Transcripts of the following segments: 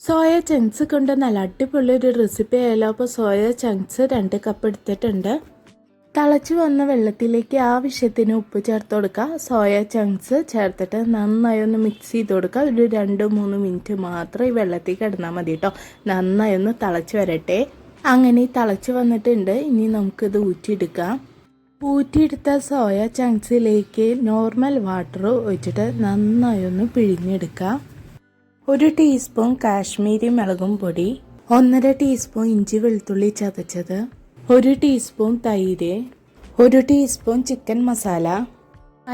Soya chunks കൊണ്ട് നല്ല അടിപൊളി ഒരു റെസിപ്പി ആയാലോ. അപ്പോൾ സോയ ചങ്ക്സ് 2 കപ്പ് എടുത്തിട്ടുണ്ട്. തിളച്ച് വന്ന വെള്ളത്തിലേക്ക് ആവശ്യത്തിന് ഉപ്പ് ചേർത്ത് കൊടുക്കുക. സോയ ചങ്ക്സ് ചേർത്തിട്ട് നന്നായി ഒന്ന് മിക്സ് ചെയ്ത് കൊടുക്കുക. ഒരു 2-3 മിനിറ്റ് മാത്രം ഈ വെള്ളത്തിൽ കിടന്നാൽ മതി കേട്ടോ. നന്നായി ഒന്ന് തിളച്ച് വരട്ടെ. അങ്ങനെ തിളച്ച് വന്നിട്ടുണ്ട്. ഇനി നമുക്കിത് ഊറ്റിയെടുക്കാം. ഊറ്റിയെടുത്ത സോയ ചങ്ക്സിലേക്ക് നോർമൽ വാട്ടർ ഒഴിച്ചിട്ട് നന്നായി ഒന്ന് പിഴിഞ്ഞെടുക്കാം. 1 ടീസ്പൂൺ കാശ്മീരി മുളകും പൊടി, 1.5 ടീസ്പൂൺ ഇഞ്ചി വെളുത്തുള്ളി ചതച്ചത്, 1 ടീസ്പൂൺ തൈര്, 1 teaspoon chicken masala,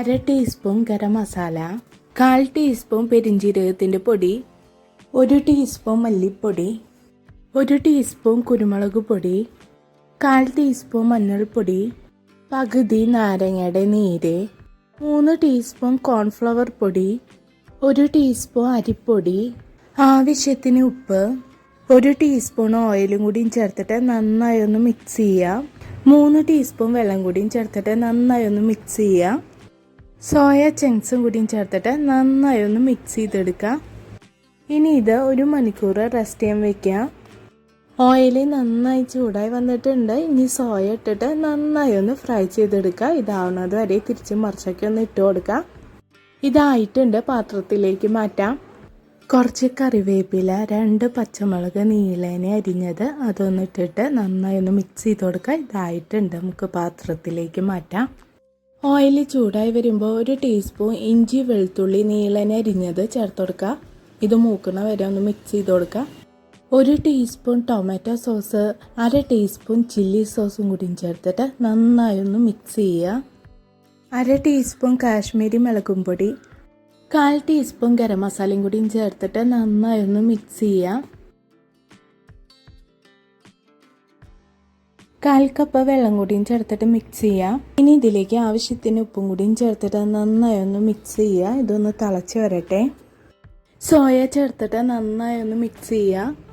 1/2 teaspoon garam masala, 1/4 teaspoon പെരിഞ്ജീരകത്തിൻ്റെ പൊടി, 1 ടീസ്പൂൺ മല്ലിപ്പൊടി, 1 ടീസ്പൂൺ കുരുമുളക് പൊടി, 1/4 ടീസ്പൂൺ മഞ്ഞൾപ്പൊടി, പകുതി നാരങ്ങയുടെ നീര്, 3 ടീസ്പൂൺ കോൺഫ്ലവർ പൊടി, 1 ടീസ്പൂൺ അരിപ്പൊടി, ആവശ്യത്തിന് ഉപ്പ്, 1 ടീസ്പൂൺ ഓയിലും കൂടിയും ചേർത്തിട്ട് നന്നായി ഒന്ന് മിക്സ് ചെയ്യാം. 3 ടീസ്പൂൺ വെള്ളം കൂടിയും ചേർത്തിട്ട് നന്നായി ഒന്ന് മിക്സ് ചെയ്യാം. സോയ ചങ്ക്സും കൂടിയും ചേർത്തിട്ട് നന്നായി ഒന്ന് മിക്സ് ചെയ്തെടുക്കാം. ഇനി ഇത് 1 മണിക്കൂർ റെസ്റ്റ് ചെയ്യാൻ വെക്കാം. ഓയിൽ നന്നായി ചൂടായി വന്നിട്ടുണ്ട്. ഇനി സോയ ഇട്ടിട്ട് നന്നായി ഒന്ന് ഫ്രൈ ചെയ്തെടുക്കുക. ഇതാവുന്നത് വരെ തിരിച്ച് മറിച്ചൊക്കെ ഒന്ന് ഇട്ട് കൊടുക്കാം. ഇതായിട്ടുണ്ട്. പാത്രത്തിലേക്ക് മാറ്റാം. കുറച്ച് കറിവേപ്പില, 2 പച്ചമുളക് നീളനെ അരിഞ്ഞത് അതൊന്നിട്ടിട്ട് നന്നായി ഒന്ന് മിക്സ് ചെയ്ത് കൊടുക്കുക. ഇതായിട്ടുണ്ട്. നമുക്ക് പാത്രത്തിലേക്ക് മാറ്റാം. ഓയിൽ ചൂടായി വരുമ്പോൾ 1 ടീസ്പൂൺ ഇഞ്ചി വെളുത്തുള്ളി നീളനെ അരിഞ്ഞത് ചേർത്ത് കൊടുക്കുക. ഇത് മൂക്കണ വരെ ഒന്ന് മിക്സ് ചെയ്ത് കൊടുക്കുക. 1 teaspoon tomato sauce, 1/2 teaspoon chilli സോസും കൂടിയും ചേർത്തിട്ട് നന്നായി ഒന്ന് മിക്സ് ചെയ്യുക. 1/2 ടീസ്പൂൺ കാശ്മീരി മുളകും പൊടി, 1/4 ടീസ്പൂൺ ഗരം മസാലയും കൂടിയും ചേർത്തിട്ട് നന്നായി ഒന്ന് മിക്സ് ചെയ്യാം. 1/4 കപ്പ് വെള്ളം കൂടിയും ചേർത്തിട്ട് മിക്സ് ചെയ്യാം. ഇനി ഇതിലേക്ക് ആവശ്യത്തിന് ഉപ്പും കൂടിയും ചേർത്തിട്ട് നന്നായി ഒന്ന് മിക്സ് ചെയ്യുക. ഇതൊന്ന് തിളച്ച് വരട്ടെ. സോയ ചേർത്തിട്ട് നന്നായി ഒന്ന് മിക്സ് ചെയ്യുക.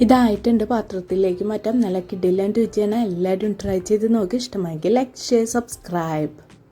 ഇതായിട്ടുണ്ട്. പാത്രത്തിലേക്ക് മാറ്റാം. നല്ല കിടിലൻ രുചിയാണ്. എല്ലാവരും ട്രൈ ചെയ്ത് നോക്കി. ഇഷ്ടമായെങ്കിൽ ലൈക്ക്, ഷെയർ, സബ്സ്ക്രൈബ്.